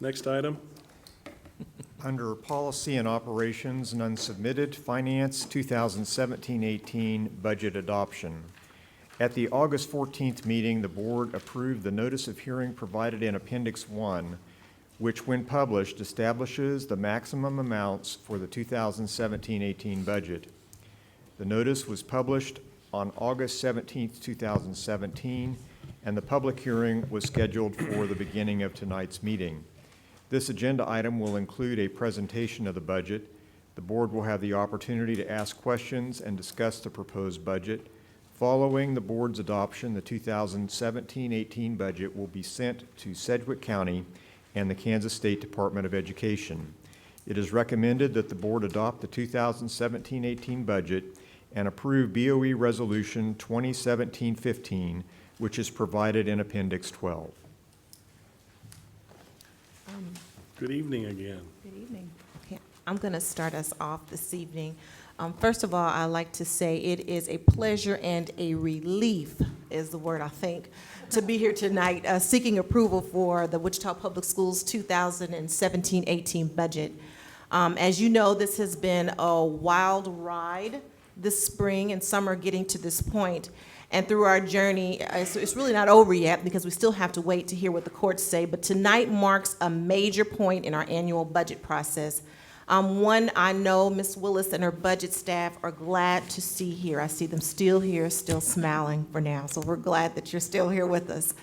Next item. Under Policy and Operations, none submitted. Finance, 2017-18 Budget Adoption. At the August 14th meeting, the Board approved the notice of hearing provided in Appendix 1, which, when published, establishes the maximum amounts for the 2017-18 budget. The notice was published on August 17th, 2017, and the public hearing was scheduled for the beginning of tonight's meeting. This agenda item will include a presentation of the budget. The Board will have the opportunity to ask questions and discuss the proposed budget. Following the Board's adoption, the 2017-18 budget will be sent to Sedgwick County and the Kansas State Department of Education. It is recommended that the Board adopt the 2017-18 budget and approve BOE Resolution 2017-15, which is provided in Appendix 12. Good evening again. Good evening. Okay, I'm going to start us off this evening. First of all, I'd like to say it is a pleasure and a relief, is the word I think, to be here tonight seeking approval for the Wichita Public Schools 2017-18 budget. As you know, this has been a wild ride this spring and summer getting to this point. And through our journey, it's really not over yet because we still have to wait to hear what the courts say, but tonight marks a major point in our annual budget process. One I know Ms. Willis and her budget staff are glad to see here. I see them still here, still smiling for now, so we're glad that you're still here with us.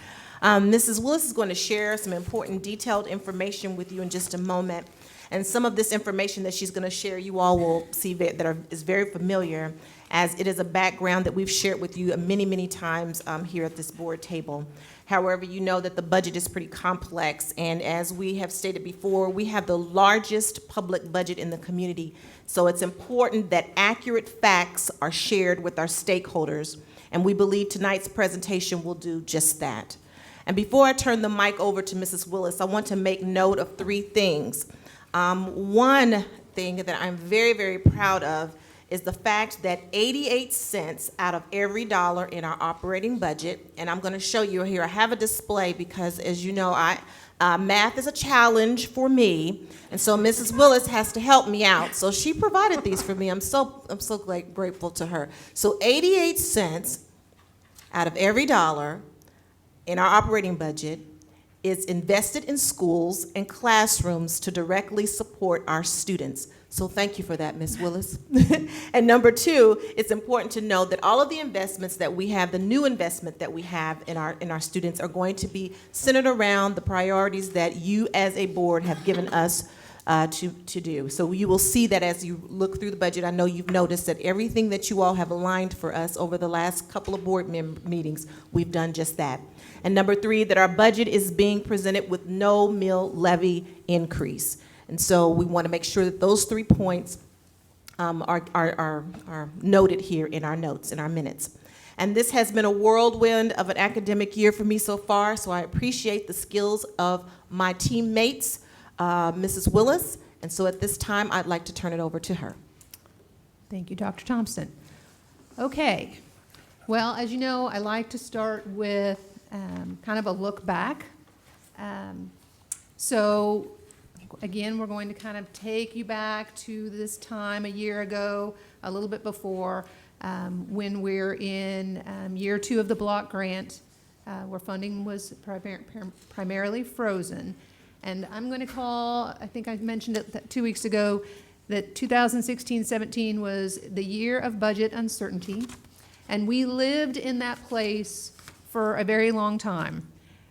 Mrs. Willis is going to share some important detailed information with you in just a moment. And some of this information that she's going to share, you all will see is very familiar, as it is a background that we've shared with you many, many times here at this board table. However, you know that the budget is pretty complex, and as we have stated before, we have the largest public budget in the community, so it's important that accurate facts are shared with our stakeholders, and we believe tonight's presentation will do just that. And before I turn the mic over to Mrs. Willis, I want to make note of three things. One thing that I'm very, very proud of is the fact that 88 cents out of every dollar in our operating budget, and I'm going to show you here, I have a display because, as you know, math is a challenge for me, and so Mrs. Willis has to help me out. So she provided these for me. I'm so grateful to her. So 88 cents out of every dollar in our operating budget is invested in schools and classrooms to directly support our students. So thank you for that, Ms. Willis. And number two, it's important to know that all of the investments that we have, the new investment that we have in our students, are going to be centered around the priorities that you as a board have given us to do. So you will see that as you look through the budget. I know you've noticed that everything that you all have aligned for us over the last couple of board meetings, we've done just that. And number three, that our budget is being presented with no mill levy increase. And so we want to make sure that those 3 points are noted here in our notes, in our minutes. And this has been a whirlwind of an academic year for me so far, so I appreciate the skills of my teammates, Mrs. Willis. And so at this time, I'd like to turn it over to her. Thank you, Dr. Thompson. Okay. Well, as you know, I like to start with kind of a look back. So again, we're going to kind of take you back to this time a year ago, a little bit before, when we're in year 2 of the block grant, where funding was primarily frozen. And I'm going to call, I think I mentioned it 2 weeks ago, that 2016-17 was the year of budget uncertainty. And we lived in that place for a very long time.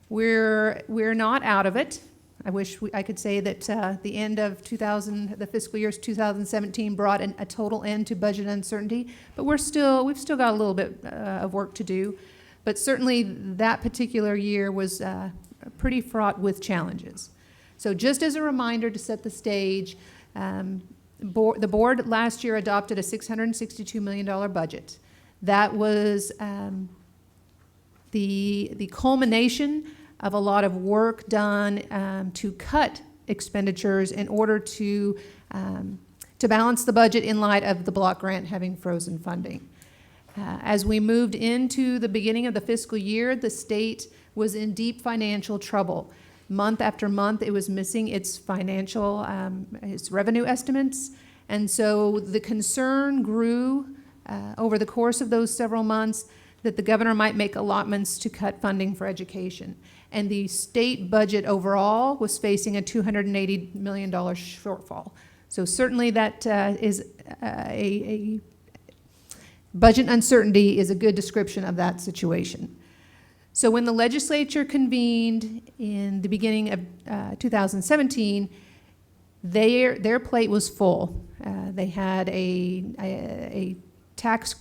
We're not out of it. I wish I could say that the end of the fiscal year 2017 brought a total end to budget uncertainty, but we've still got a little bit of work to do. But certainly that particular year was pretty fraught with challenges. So just as a reminder to set the stage, the board last year adopted a $662 million budget. That was the culmination of a lot of work done to cut expenditures in order to balance the budget in light of the block grant having frozen funding. As we moved into the beginning of the fiscal year, the state was in deep financial trouble. month after month, it was missing its financial, its revenue estimates. And so the concern grew over the course of those several months that the governor might make allotments to cut funding for education. And the state budget overall was facing a $280 million shortfall. So certainly that is a budget uncertainty is a good description of that situation. So when the legislature convened in the beginning of 2017, their plate was full. They had a tax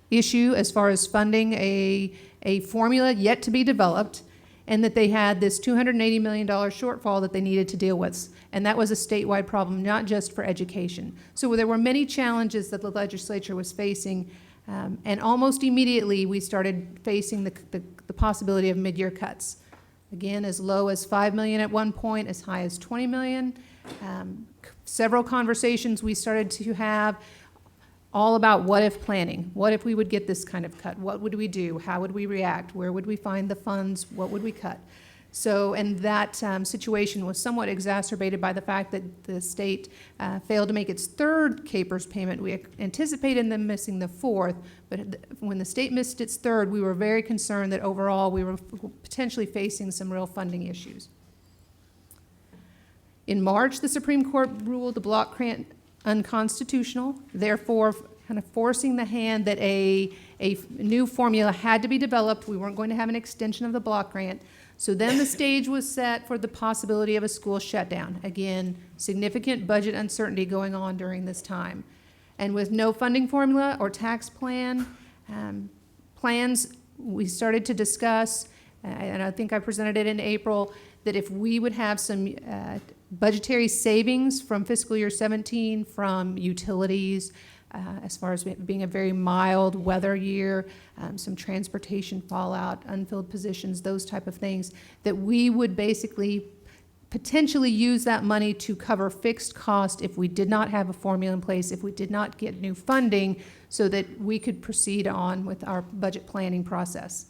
issue as far as funding a formula yet to be developed, and that they had this $280 million shortfall that they needed to deal with. And that was a statewide problem, not just for education. So there were many challenges that the legislature was facing, and almost immediately we started facing the possibility of mid-year cuts. Again, as low as $5 million at one point, as high as $20 million. Several conversations we started to have all about what if planning. What if we would get this kind of cut? What would we do? How would we react? Where would we find the funds? What would we cut? So, and that situation was somewhat exacerbated by the fact that the state failed to make its third KPERS payment. We anticipated them missing the fourth, but when the state missed its third, we were very concerned that overall we were potentially facing some real funding issues. In March, the Supreme Court ruled the block grant unconstitutional, therefore kind of forcing the hand that a new formula had to be developed. We weren't going to have an extension of the block grant. So then the stage was set for the possibility of a school shutdown. Again, significant budget uncertainty going on during this time. And with no funding formula or tax plans, we started to discuss, and I think I presented it in April, that if we would have some budgetary savings from fiscal year 17 from utilities, as far as being a very mild weather year, some transportation fallout, unfilled positions, those type of things, that we would basically potentially use that money to cover fixed cost if we did not have a formula in place, if we did not get new funding, so that we could proceed on with our budget planning process.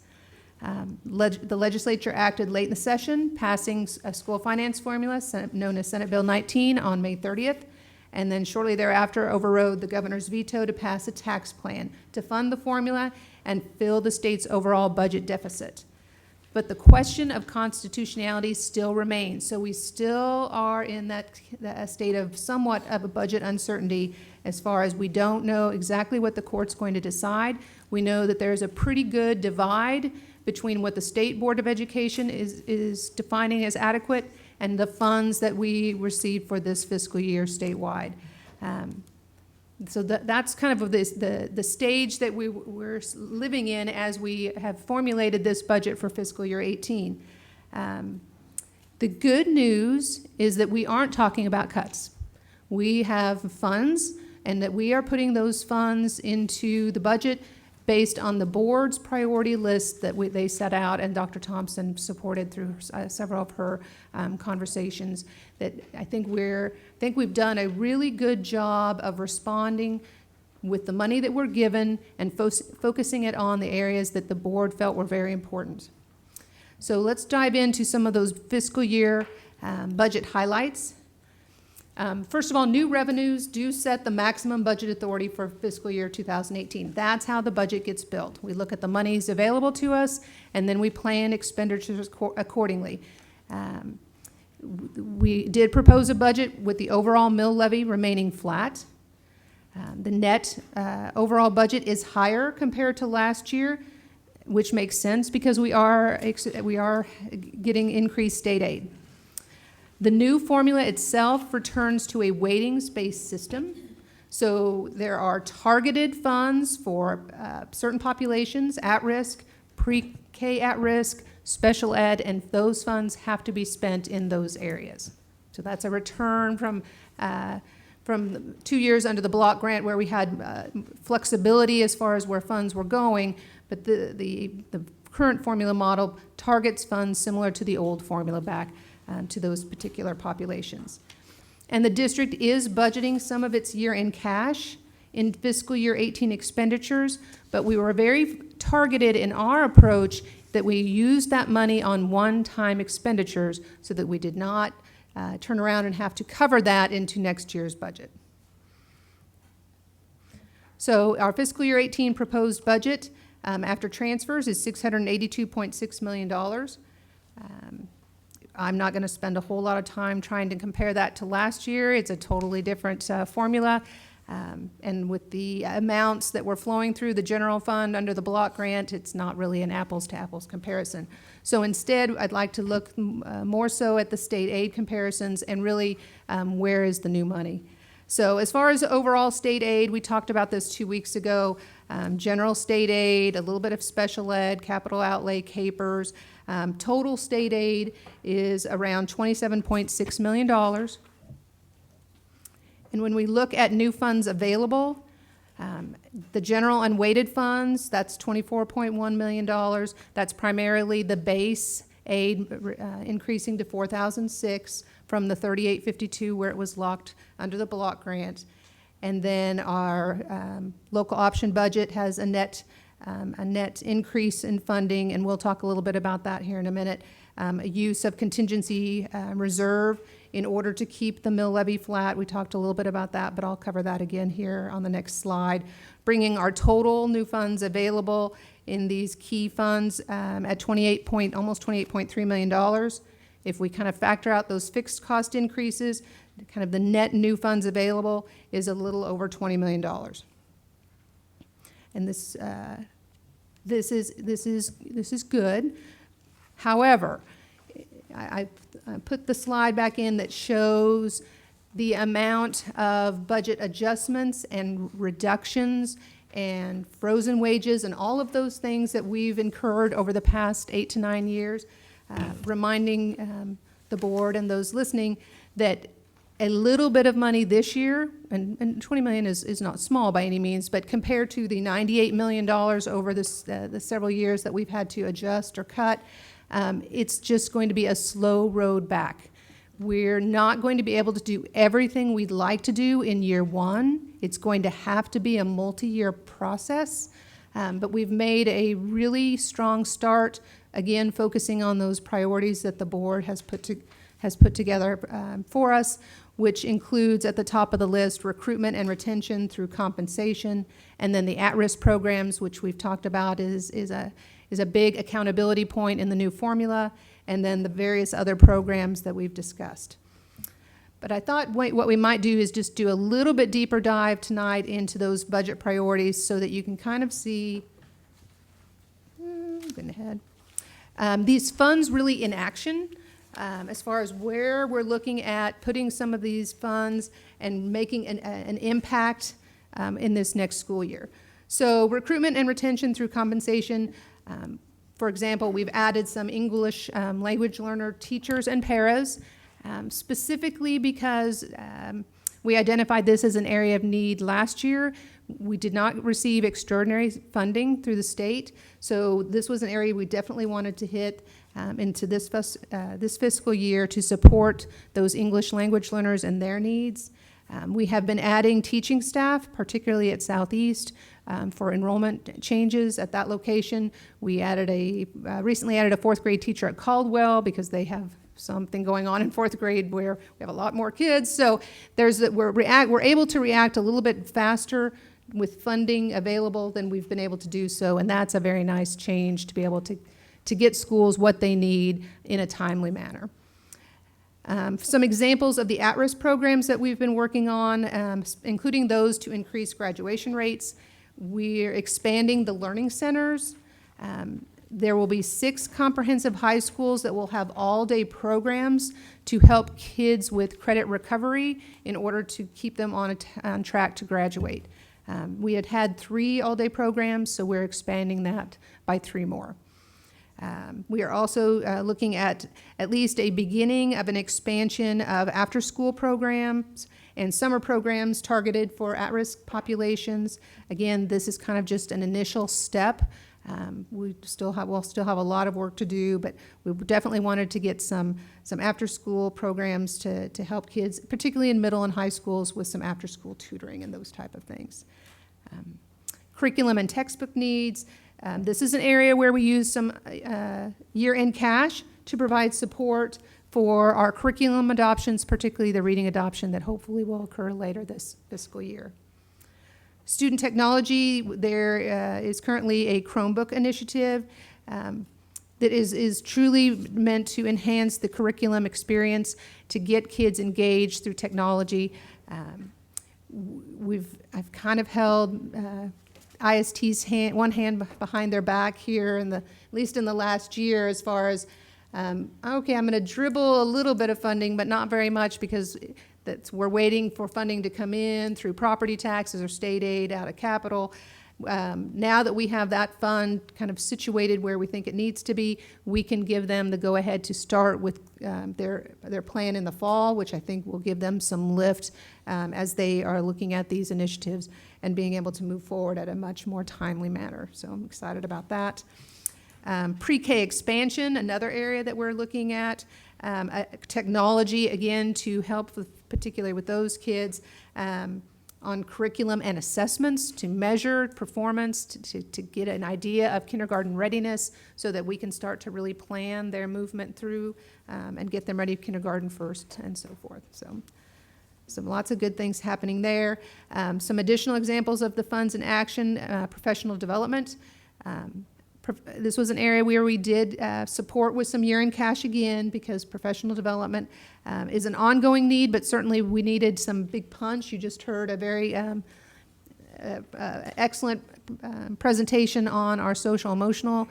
The legislature acted late in the session, passing a school finance formula known as Senate Bill 19 on May 30th, and then shortly thereafter overrode the governor's veto to pass a tax plan to fund the formula and fill the state's overall budget deficit. But the question of constitutionality still remains. So we still are in that state of somewhat of a budget uncertainty as far as we don't know exactly what the court's going to decide. We know that there's a pretty good divide between what the State Board of Education is defining as adequate and the funds that we receive for this fiscal year statewide. So that's kind of the stage that we're living in as we have formulated this budget for fiscal year 18. The good news is that we aren't talking about cuts. We have funds, and that we are putting those funds into the budget based on the board's priority list that they set out, and Dr. Thompson supported through several of her conversations. That I think we've done a really good job of responding with the money that we're given and focusing it on the areas that the board felt were very important. So let's dive into some of those fiscal year budget highlights. First of all, new revenues do set the maximum budget authority for fiscal year 2018. That's how the budget gets built. We look at the monies available to us, and then we plan expenditures accordingly. We did propose a budget with the overall mill levy remaining flat. The net overall budget is higher compared to last year, which makes sense because we are getting increased state aid. The new formula itself returns to a weightings-based system. So there are targeted funds for certain populations at risk, pre-K at risk, special ed, and those funds have to be spent in those areas. So that's a return from 2 years under the block grant where we had flexibility as far as where funds were going, but the current formula model targets funds similar to the old formula back to those particular populations. And the district is budgeting some of its year-end cash in fiscal year 18 expenditures, but we were very targeted in our approach that we used that money on one-time expenditures so that we did not turn around and have to cover that into next year's budget. So our fiscal year 18 proposed budget after transfers is $682.6 million. I'm not going to spend a whole lot of time trying to compare that to last year. It's a totally different formula. And with the amounts that were flowing through the general fund under the block grant, it's not really an apples-to-apples comparison. So instead, I'd like to look more so at the state aid comparisons and really where is the new money. So as far as overall state aid, we talked about this 2 weeks ago. General state aid, a little bit of special ed, capital outlay, capers. Total state aid is around $27.6 million. And when we look at new funds available, the general unweighted funds, that's $24.1 million. That's primarily the base aid increasing to $4,006 from the $3,852 where it was locked under the block grant. And then our local option budget has a net increase in funding, and we'll talk a little bit about that here in a minute. A use of contingency reserve in order to keep the mill levy flat. We talked a little bit about that, but I'll cover that again here on the next slide. Bringing our total new funds available in these key funds at almost $28.3 million. If we kind of factor out those fixed cost increases, kind of the net new funds available is a little over $20 million. And this is good. However, I put the slide back in that shows the amount of budget adjustments and reductions and frozen wages and all of those things that we've incurred over the past 8 to 9 years, reminding the board and those listening that a little bit of money this year, and $20 million is not small by any means, but compared to the $98 million over the several years that we've had to adjust or cut, it's just going to be a slow road back. We're not going to be able to do everything we'd like to do in year one. It's going to have to be a multi-year process, but we've made a really strong start, again, focusing on those priorities that the board has put together for us, which includes at the top of the list recruitment and retention through compensation, and then the at-risk programs, which we've talked about is a big accountability point in the new formula, and then the various other programs that we've discussed. But I thought what we might do is just do a little bit deeper dive tonight into those budget priorities so that you can kind of see, going ahead, these funds really in action. As far as where we're looking at putting some of these funds and making an impact in this next school year. So recruitment and retention through compensation. For example, we've added some English language learner teachers and paras, specifically because we identified this as an area of need last year. We did not receive extraordinary funding through the state, so this was an area we definitely wanted to hit into this fiscal year to support those English language learners and their needs. We have been adding teaching staff, particularly at Southeast, for enrollment changes at that location. We recently added a 4th grade teacher at Caldwell because they have something going on in 4th grade where we have a lot more kids. So we're able to react a little bit faster with funding available than we've been able to do so, and that's a very nice change to be able to get schools what they need in a timely manner. Some examples of the at-risk programs that we've been working on, including those to increase graduation rates. We're expanding the learning centers. There will be 6 comprehensive high schools that will have all-day programs to help kids with credit recovery in order to keep them on track to graduate. We had 3 all-day programs, so we're expanding that by 3 more. We are also looking at least a beginning of an expansion of after-school programs and summer programs targeted for at-risk populations. Again, this is kind of just an initial step. we'll still have a lot of work to do, but we definitely wanted to get some after-school programs to help kids, particularly in middle and high schools, with some after-school tutoring and those type of things. Curriculum and textbook needs. This is an area where we use some year-end cash to provide support for our curriculum adoptions, particularly the reading adoption that hopefully will occur later this fiscal year. Student technology, there is currently a Chromebook initiative that is truly meant to enhance the curriculum experience, to get kids engaged through technology. I've kind of held IST's one hand behind their back here, at least in the last year, as far as okay, I'm going to dribble a little bit of funding, but not very much, because we're waiting for funding to come in through property taxes or state aid out of capital. Now that we have that fund kind of situated where we think it needs to be, we can give them the go-ahead to start with their plan in the fall, which I think will give them some lift as they are looking at these initiatives and being able to move forward at a much more timely manner. So I'm excited about that. Pre-K expansion, another area that we're looking at. Technology, again, to help particularly with those kids on curriculum and assessments, to measure performance, to get an idea of kindergarten readiness, so that we can start to really plan their movement through and get them ready for kindergarten first and so forth. So lots of good things happening there. Some additional examples of the funds in action: professional development. This was an area where we did support with some year-end cash again, because professional development is an ongoing need, but certainly we needed some big punch. You just heard a very excellent presentation on our social-emotional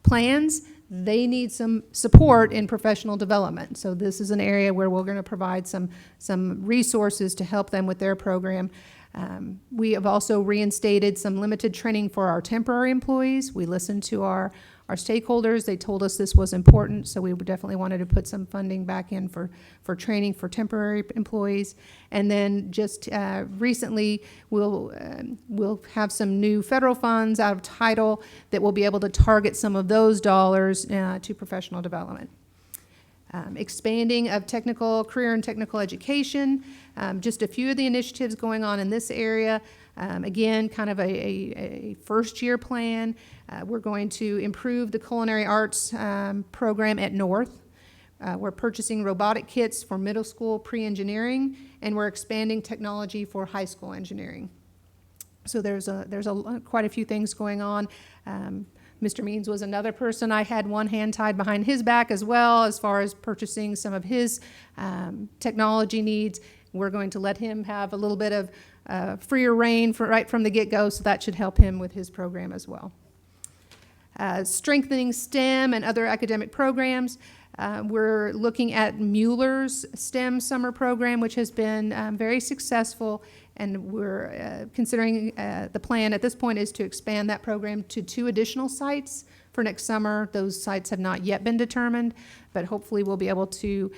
plans. They need some support in professional development. So this is an area where we're going to provide some resources to help them with their program. We have also reinstated some limited training for our temporary employees. We listened to our stakeholders. They told us this was important, so we definitely wanted to put some funding back in for training for temporary employees. And then just recently, we'll have some new federal funds out of Title that will be able to target some of those dollars to professional development. Expanding of career and technical education. Just a few of the initiatives going on in this area. Again, kind of a first-year plan. We're going to improve the culinary arts program at North. We're purchasing robotic kits for middle school pre-engineering, and we're expanding technology for high school engineering. So there's quite a few things going on. Mr. Means was another person. I had one hand tied behind his back as well, as far as purchasing some of his technology needs. We're going to let him have a little bit of freer reign right from the get-go, so that should help him with his program as well. Strengthening STEM and other academic programs. We're looking at Mueller's STEM summer program, which has been very successful, and we're considering the plan at this point is to expand that program to 2 additional sites for next summer. Those sites have not yet been determined, but hopefully we'll be able to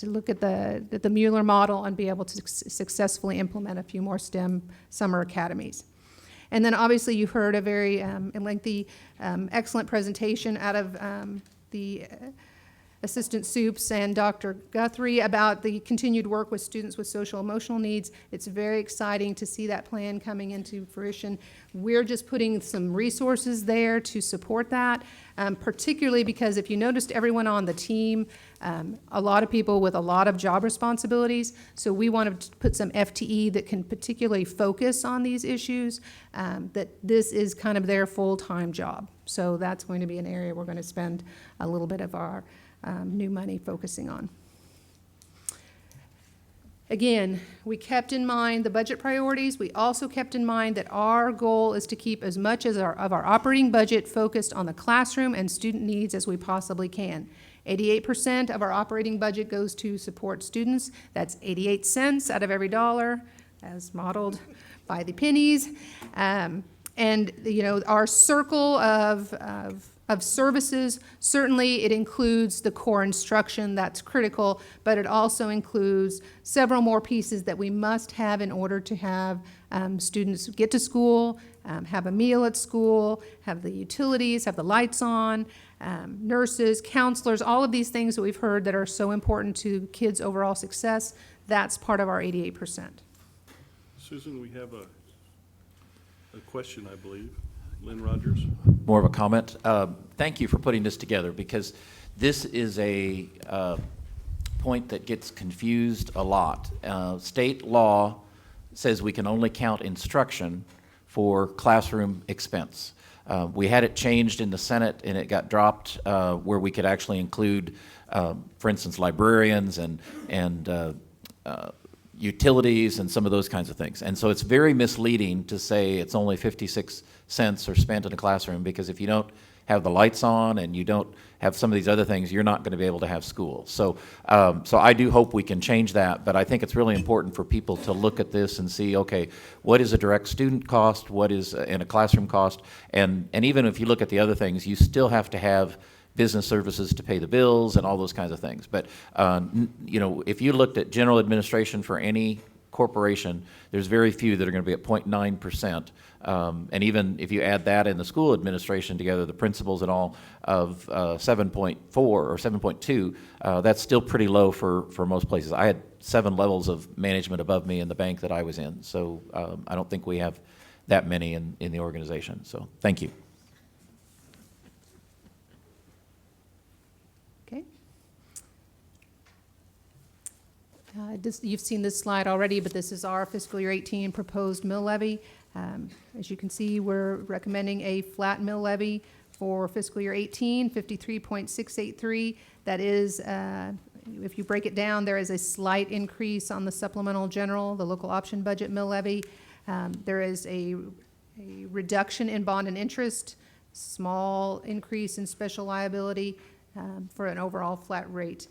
look at the Mueller model and be able to successfully implement a few more STEM summer academies. And then obviously you heard a very lengthy, excellent presentation out of the Assistant Soups and Dr. Guthrie about the continued work with students with social emotional needs. It's very exciting to see that plan coming into fruition. We're just putting some resources there to support that, particularly because if you noticed everyone on the team, a lot of people with a lot of job responsibilities, so we want to put some FTE that can particularly focus on these issues, that this is kind of their full-time job. So that's going to be an area we're going to spend a little bit of our new money focusing on. Again, we kept in mind the budget priorities. We also kept in mind that our goal is to keep as much of our operating budget focused on the classroom and student needs as we possibly can. 88% of our operating budget goes to support students. That's 88 cents out of every dollar, as modeled by the pennies. And you know, our circle of of services. Certainly, it includes the core instruction, that's critical, but it also includes several more pieces that we must have in order to have students get to school, have a meal at school, have the utilities, have the lights on, nurses, counselors, all of these things that we've heard that are so important to kids' overall success. That's part of our 88%. Susan, we have a question, I believe. Lynn Rogers? More of a comment. Thank you for putting this together, because this is a point that gets confused a lot. State law says we can only count instruction for classroom expense. We had it changed in the Senate, and it got dropped where we could actually include, for instance, librarians and utilities and some of those kinds of things. And so it's very misleading to say it's only 56 cents are spent in a classroom, because if you don't have the lights on and you don't have some of these other things, you're not going to be able to have school. So, so I do hope we can change that, but I think it's really important for people to look at this and see, okay, what is a direct student cost, what is in a classroom cost, and even if you look at the other things, you still have to have business services to pay the bills and all those kinds of things. But, you know, if you looked at general administration for any corporation, there's very few that are going to be at 0.9%. And even if you add that in the school administration together, the principals and all, of 7.4 or 7.2, that's still pretty low for most places. I had 7 levels of management above me in the bank that I was in. So I don't think we have that many in the organization. So thank you. Okay. You've seen this slide already, but this is our fiscal year 18 proposed mill levy. As you can see, we're recommending a flat mill levy for fiscal year 18, 53.683. That is, if you break it down, there is a slight increase on the supplemental general, the local option budget mill levy. There is a reduction in bond and interest, small increase in special liability, for an overall flat rate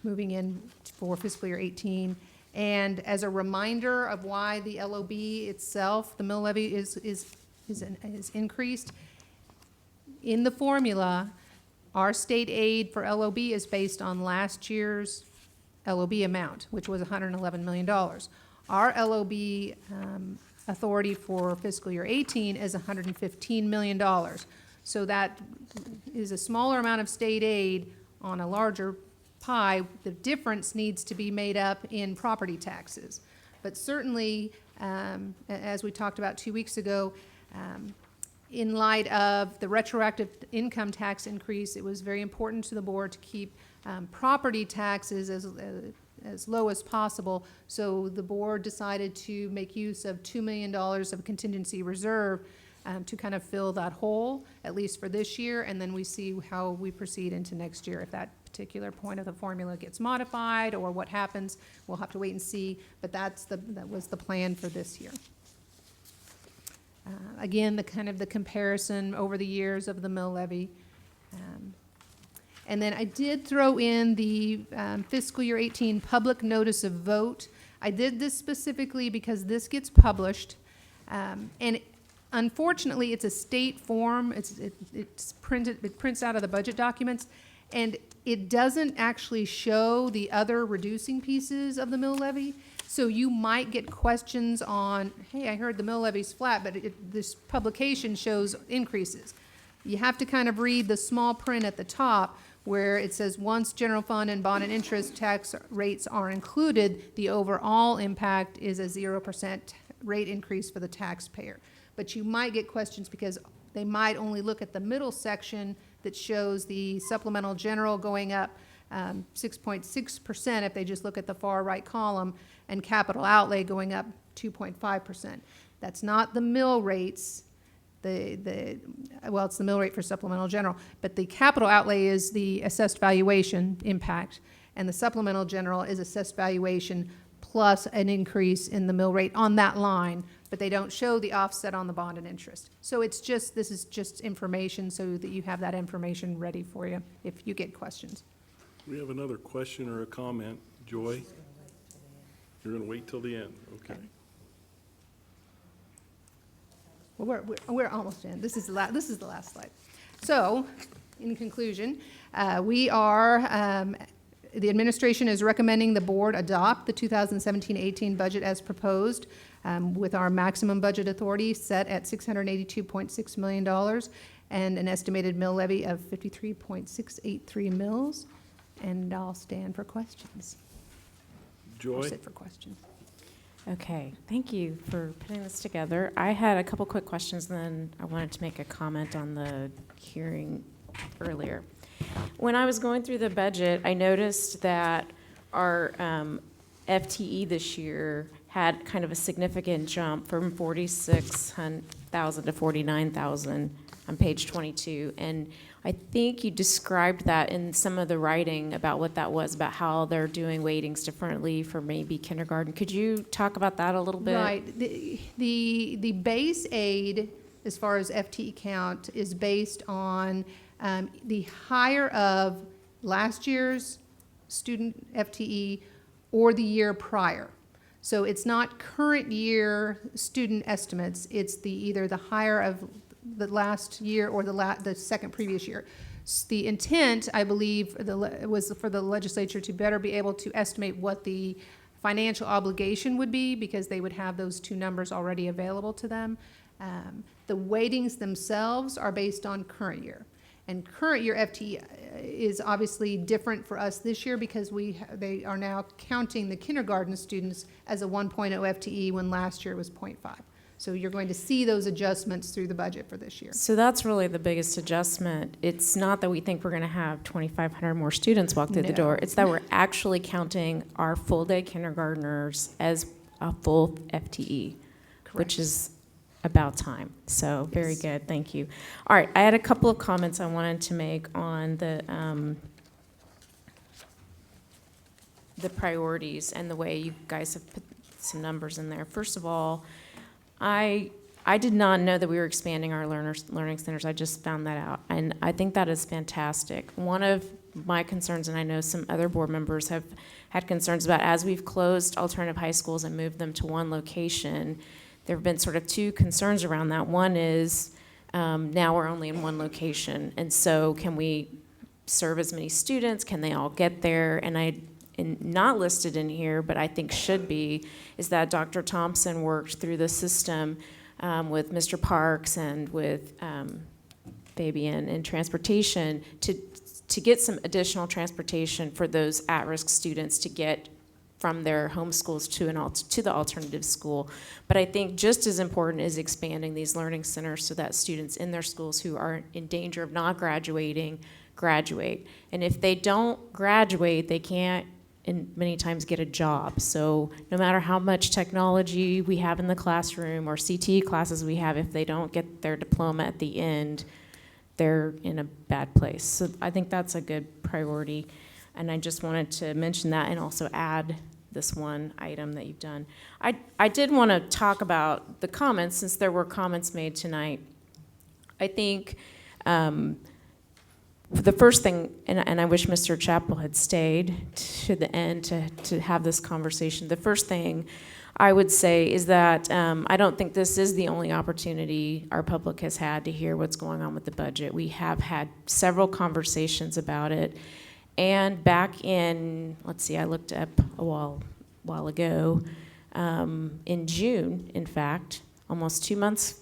moving in for fiscal year 18. And as a reminder of why the LOB itself, the mill levy is increased, in the formula, our state aid for LOB is based on last year's LOB amount, which was $111 million. Our LOB authority for fiscal year 18 is $115 million. So that is a smaller amount of state aid on a larger pie. The difference needs to be made up in property taxes. But certainly, as we talked about 2 weeks ago, in light of the retroactive income tax increase, it was very important to the board to keep property taxes as low as possible. So the board decided to make use of $2 million of contingency reserve to kind of fill that hole, at least for this year, and then we see how we proceed into next year. If that particular point of the formula gets modified or what happens, we'll have to wait and see, but that was the plan for this year. Again, the comparison over the years of the mill levy. And then I did throw in the fiscal year 18 public notice of vote. I did this specifically because this gets published, and unfortunately, it's a state form. It's printed. It prints out of the budget documents, and it doesn't actually show the other reducing pieces of the mill levy. So you might get questions on, hey, I heard the mill levy's flat, but this publication shows increases. You have to kind of read the small print at the top where it says once general fund and bond and interest tax rates are included, the overall impact is a 0% rate increase for the taxpayer. But you might get questions because they might only look at the middle section that shows the supplemental general going up 6.6% if they just look at the far right column, and capital outlay going up 2.5%. That's not the mill rates. Well, it's the mill rate for supplemental general, but the capital outlay is the assessed valuation impact, and the supplemental general is assessed valuation plus an increase in the mill rate on that line, but they don't show the offset on the bond and interest. So it's just, this is just information so that you have that information ready for you if you get questions. We have another question or a comment. Joy? You're going to wait till the end, okay. Well, we're almost in. This is the last slide. So, in conclusion, the administration is recommending the board adopt the 2017-18 budget as proposed, with our maximum budget authority set at $682.6 million and an estimated mill levy of 53.683 mills. And I'll stand for questions. Or Joy? sit for questions. Okay, thank you for putting this together. I had a couple quick questions, and then I wanted to make a comment on the hearing earlier. When I was going through the budget, I noticed that our FTE this year had kind of a significant jump from 46,000 to 49,000 on page 22. And I think you described that in some of the writing about what that was, about how they're doing weightings differently for maybe kindergarten. Could you talk about that a little bit? Right. The base aid, as far as FTE count, is based on the hire of last year's student FTE or the year prior. So it's not current year student estimates, it's either the hire of the last year or the second previous year. The intent, I believe, was for the legislature to better be able to estimate what the financial obligation would be, because they would have those two numbers already available to them. The weightings themselves are based on current year. And current year FTE is obviously different for us this year, because they are now counting the kindergarten students as a 1.0 FTE when last year was 0.5. So you're going to see those adjustments through the budget for this year. So that's really the biggest adjustment. It's not that we think we're going to have 2,500 more students walk through the No. door. It's that we're actually counting our full-day kindergartners as a full FTE, which is about time. So very Yes. good, thank you. All right, I had a couple of comments I wanted to make on the priorities and the way you guys have put some numbers in there. First of all, I did not know that we were expanding our learning centers. I just found that out, and I think that is fantastic. One of my concerns, and I know some other board members have had concerns about, as we've closed alternative high schools and moved them to one location, there have been sort of two concerns around that. One is now we're only in one location, and so can we serve as many students? Can they all get there? And not listed in here, but I think should be, is that Dr. Thompson worked through the system with Mr. Parks and with Fabian in transportation to get some additional transportation for those at-risk students to get from their home schools to the alternative school. But I think just as important is expanding these learning centers so that students in their schools who are in danger of not graduating graduate. And if they don't graduate, they can't many times get a job. So no matter how much technology we have in the classroom or CTE classes we have, if they don't get their diploma at the end, they're in a bad place. So I think that's a good priority. And I just wanted to mention that and also add this one item that you've done. I did want to talk about the comments, since there were comments made tonight. I think the first thing, and I wish Mr. Chappell had stayed to the end to have this conversation. The first thing I would say is that I don't think this is the only opportunity our public has had to hear what's going on with the budget. We have had several conversations about it. And back in, let's see, I looked up a while ago, in June, in fact, almost 2 months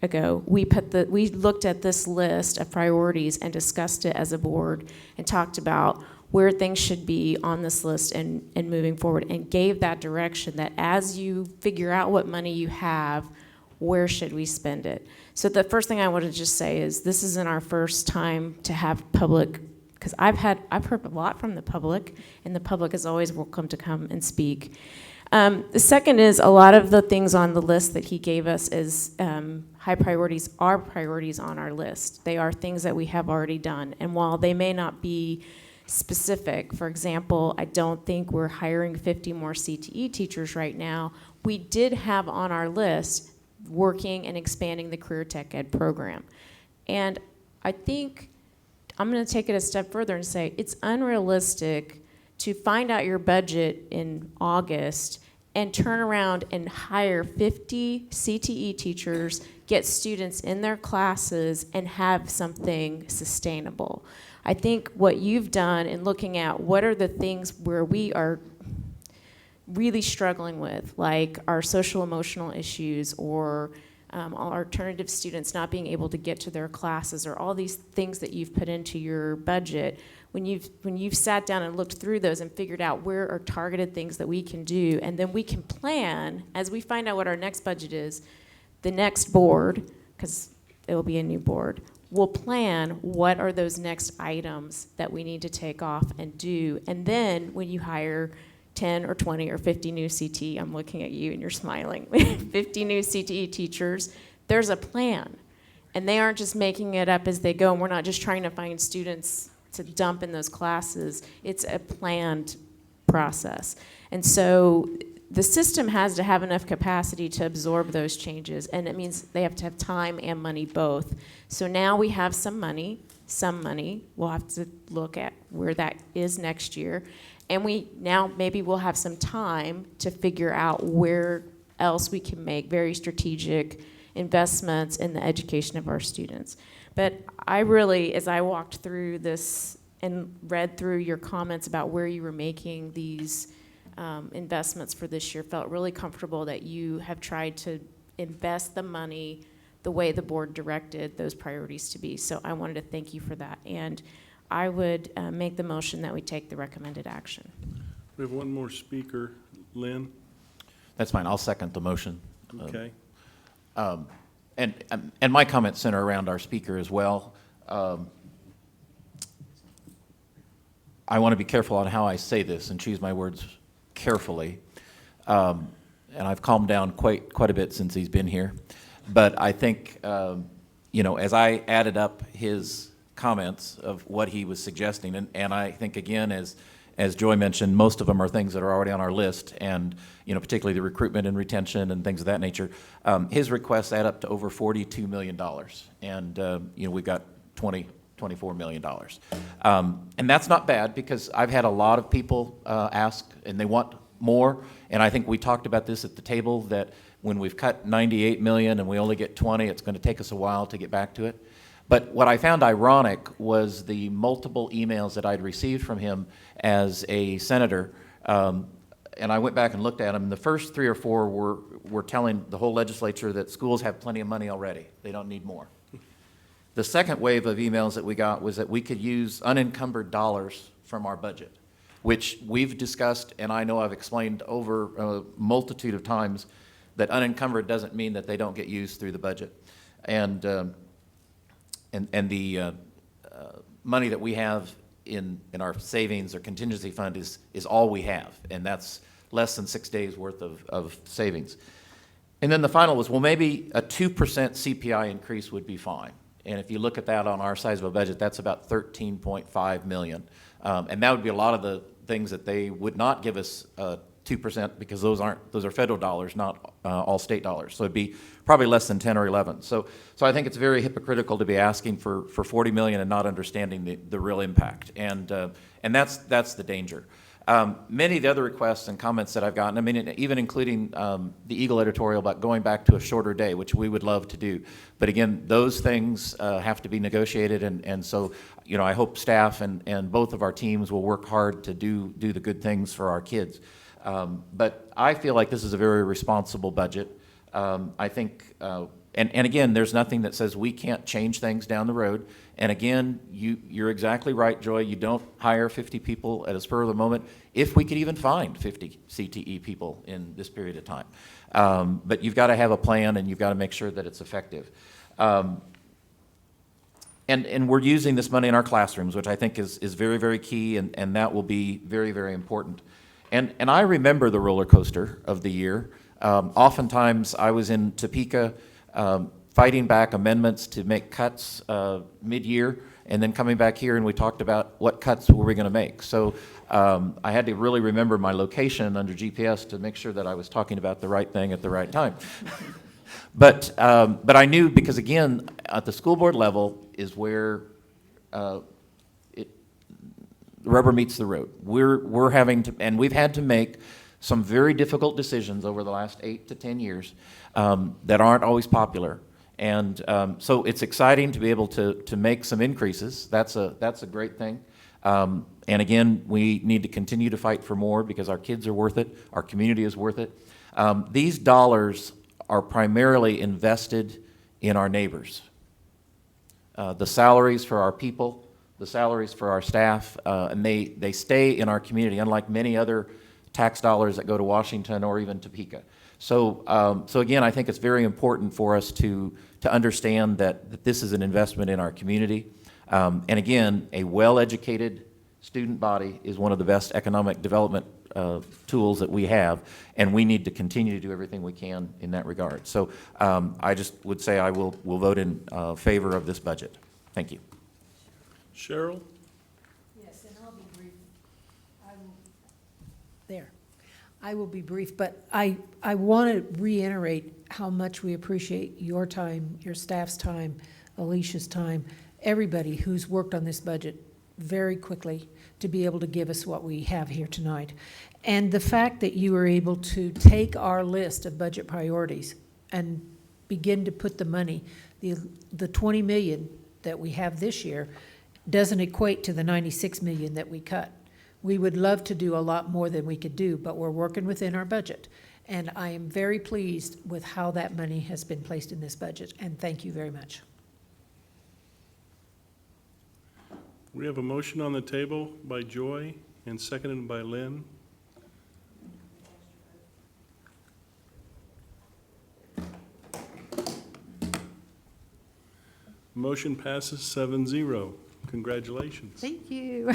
ago, we looked at this list of priorities and discussed it as a board and talked about where things should be on this list and moving forward, and gave that direction that as you figure out what money you have, where should we spend it? So the first thing I want to just say is this isn't our first time to have public, because I've heard a lot from the public, and the public is always welcome to come and speak. The second is a lot of the things on the list that he gave us as high priorities are priorities on our list. They are things that we have already done. And while they may not be specific, for example, I don't think we're hiring 50 more CTE teachers right now. We did have on our list working and expanding the Career Tech Ed program. And I think I'm going to take it a step further and say it's unrealistic to find out your budget in August and turn around and hire 50 CTE teachers, get students in their classes, and have something sustainable. I think what you've done in looking at what are the things where we are really struggling with, like our social emotional issues, or alternative students not being able to get to their classes, or all these things that you've put into your budget, when you've sat down and looked through those and figured out where are targeted things that we can do, and then we can plan, as we find out what our next budget is, the next board, because it will be a new board, we'll plan what are those next items that we need to take off and do. And then when you hire 10 or 20 or 50 new CTE, I'm looking at you and you're smiling, 50 new CTE teachers, there's a plan. And they aren't just making it up as they go, and we're not just trying to find students to dump in those classes. It's a planned process. And so the system has to have enough capacity to absorb those changes, and it means they have to have time and money both. So now we have some money. We'll have to look at where that is next year. And maybe we'll have some time to figure out where else we can make very strategic investments in the education of our students. But I really, as I walked through this and read through your comments about where you were making these investments for this year, felt really comfortable that you have tried to invest the money the way the board directed those priorities to be. So I wanted to thank you for that. And I would make the motion that we take the recommended action. We have one more speaker, Lynn. That's fine. I'll second the motion. Okay. And my comments center around our speaker as well. I want to be careful on how I say this and choose my words carefully. And I've calmed down quite a bit since he's been here. But I think, as I added up his comments of what he was suggesting, and I think, again, as Joy mentioned, most of them are things that are already on our list, and particularly the recruitment and retention and things of that nature. His requests add up to over $42 million, and we've got $24 million. And that's not bad, because I've had a lot of people ask, and they want more, and I think we talked about this at the table, that when we've cut $98 million and we only get 20, it's going to take us a while to get back to it. But what I found ironic was the multiple emails that I'd received from him as a senator, and I went back and looked at them, and the first 3 or 4 were telling the whole legislature that schools have plenty of money already. They don't need more. The second wave of emails that we got was that we could use unencumbered dollars from our budget, which we've discussed, and I know I've explained over a multitude of times that unencumbered doesn't mean that they don't get used through the budget. And the money that we have in our savings or contingency fund is all we have, and that's less than 6 days worth of savings. And then the final was, well, maybe a 2% CPI increase would be fine. And if you look at that on our size of a budget, that's about $13.5 million. And that would be a lot of the things that they would not give us 2%, because those are federal dollars, not all state dollars. So it'd be probably less than 10 or 11. So I think it's very hypocritical to be asking for $40 million and not understanding the real impact. And that's the danger. Many of the other requests and comments that I've gotten, I mean, even including the Eagle editorial about going back to a shorter day, which we would love to do. But again, those things have to be negotiated, and so, I hope staff and both of our teams will work hard to do the good things for our kids. But I feel like this is a very responsible budget. I think, and again, there's nothing that says we can't change things down the road. And again, you're exactly right, Joy. You don't hire 50 people at a spur of the moment, if we could even find 50 CTE people in this period of time. But you've got to have a plan, and you've got to make sure that it's effective. And we're using this money in our classrooms, which I think is very, very key, and that will be very, very important. And I remember the roller coaster of the year. Oftentimes, I was in Topeka fighting back amendments to make cuts mid-year, and then coming back here, and we talked about what cuts were we going to make. So I had to really remember my location under GPS to make sure that I was talking about the right thing at the right time. But I knew, because again, at the school board level is where the rubber meets the road. We're having to, and we've had to make some very difficult decisions over the last 8 to 10 years that aren't always popular. And so it's exciting to be able to make some increases. That's a great thing. And again, we need to continue to fight for more because our kids are worth it, our community is worth it. These dollars are primarily invested in our neighbors. The salaries for our people, the salaries for our staff, and they stay in our community, unlike many other tax dollars that go to Washington or even Topeka. So, so again, I think it's very important for us to understand that this is an investment in our community. And again, a well-educated student body is one of the best economic development tools that we have, and we need to continue to do everything we can in that regard. So I just would say I will vote in favor of this budget. Thank you. Cheryl? Yes, and I'll be brief. I will be brief, but I want to reiterate how much we appreciate your time, your staff's time, Alicia's time, everybody who's worked on this budget very quickly to be able to give us what we have here tonight. And the fact that you were able to take our list of budget priorities and begin to put the money, the 20 million that we have this year doesn't equate to the 96 million that we cut. We would love to do a lot more than we could do, but we're working within our budget. And I am very pleased with how that money has been placed in this budget, and thank you very much. We have a motion on the table by Joy and seconded by Lynn. Motion passes 7-0. Congratulations. Thank you.